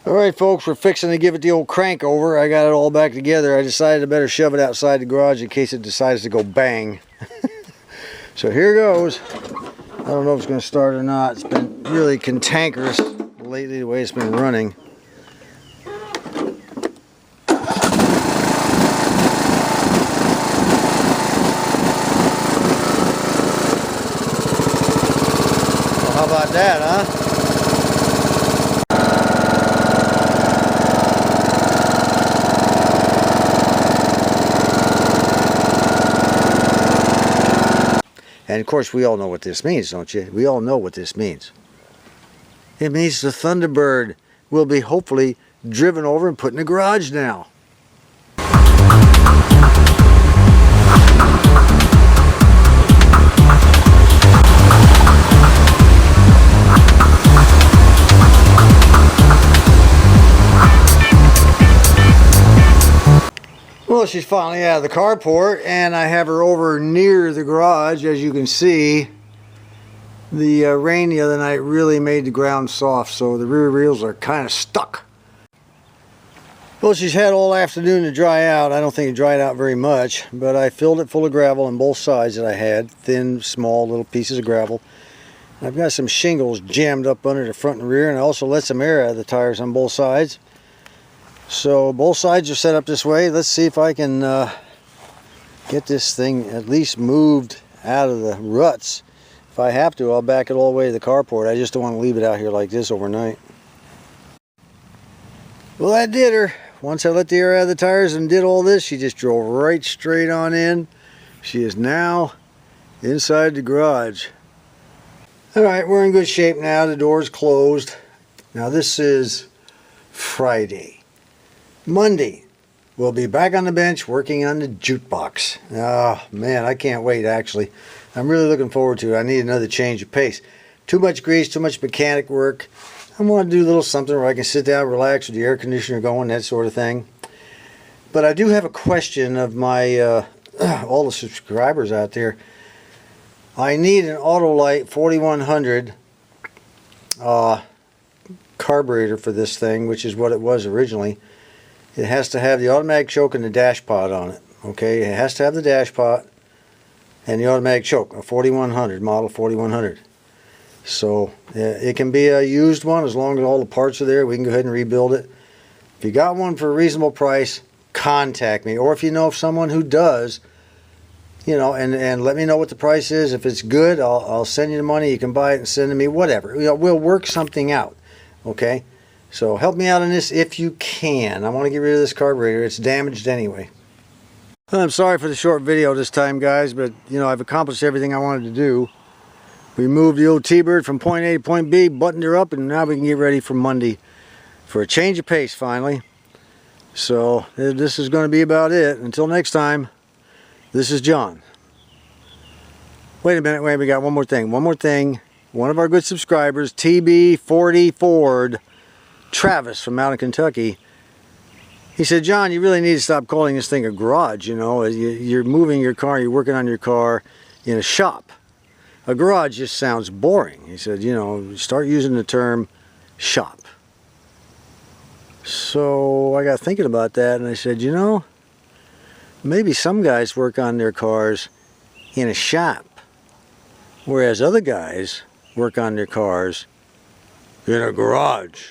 Alright folks, we're fixing to give it the old crank over. I got it all back together. I decided I better shove it outside the garage in case it decides to go bang. So here goes. I don't know if it's going to start or not. It's been really cantankerous lately the way it's been running. Well, how about that, huh? And of course we all know what this means, don't you? We all know what this means. It means the Thunderbird will be hopefully driven over and put in the garage now. Well, she's finally out of the carport, and I have her over near the garage. As you can see, the rain the other night really made the ground soft, so the rear wheels are kind of stuck. Well, she's had all afternoon to dry out. I don't think it dried out very much, but I filled it full of gravel on both sides that I had. Thin, small little pieces of gravel. I've got some shingles jammed up under the front and rear, and I also let some air out of the tires on both sides. So both sides are set up this way. Let's see if I can get this thing at least moved out of the ruts. If I have to, I'll back it all the way to the carport. I just don't want to leave it out here like this overnight. Well, that did her. Once I let the air out of the tires and did all this, she just drove right straight on in. She is now inside the garage. Alright, we're in good shape now. The door's closed. Now this is Friday. Monday, we'll be back on the bench working on the jukebox. Oh man, I can't wait actually. I'm really looking forward to it. I need another change of pace. Too much grease, too much mechanic work. I want to do a little something where I can sit down, relax with the air conditioner going, that sort of thing. But I do have a question of my all the subscribers out there. I need an Autolite 4100 carburetor for this thing, which is what it was originally. It has to have the automatic choke and the dash pod on it. Okay, it has to have the dash pod and the automatic choke, a 4100, model 4100. So it can be a used one as long as all the parts are there. We can go ahead and rebuild it. If you got one for a reasonable price, contact me. Or if you know of someone who does, you know, and let me know what the price is. If it's good, I'll send you the money. You can buy it and send it to me, whatever. You know, we'll work something out. Okay. So help me out on this if you can. I want to get rid of this carburetor. It's damaged anyway. I'm sorry for the short video this time, guys, but you know, I've accomplished everything I wanted to do. We moved the old T-Bird from point A to point B, buttoned her up, and now we can get ready for Monday for a change of pace finally. So this is going to be about it. Until next time, this is John. Wait a minute, wait, we got one more thing. One more thing. One of our good subscribers, TB40 Ford, Travis from out in Kentucky, he said, John, you really need to stop calling this thing a garage. You know, you're moving your car, you're working on your car in a shop. A garage just sounds boring. He said, you know, start using the term shop. So I got thinking about that, and I said, you know, maybe some guys work on their cars in a shop, whereas other guys work on their cars in a garage.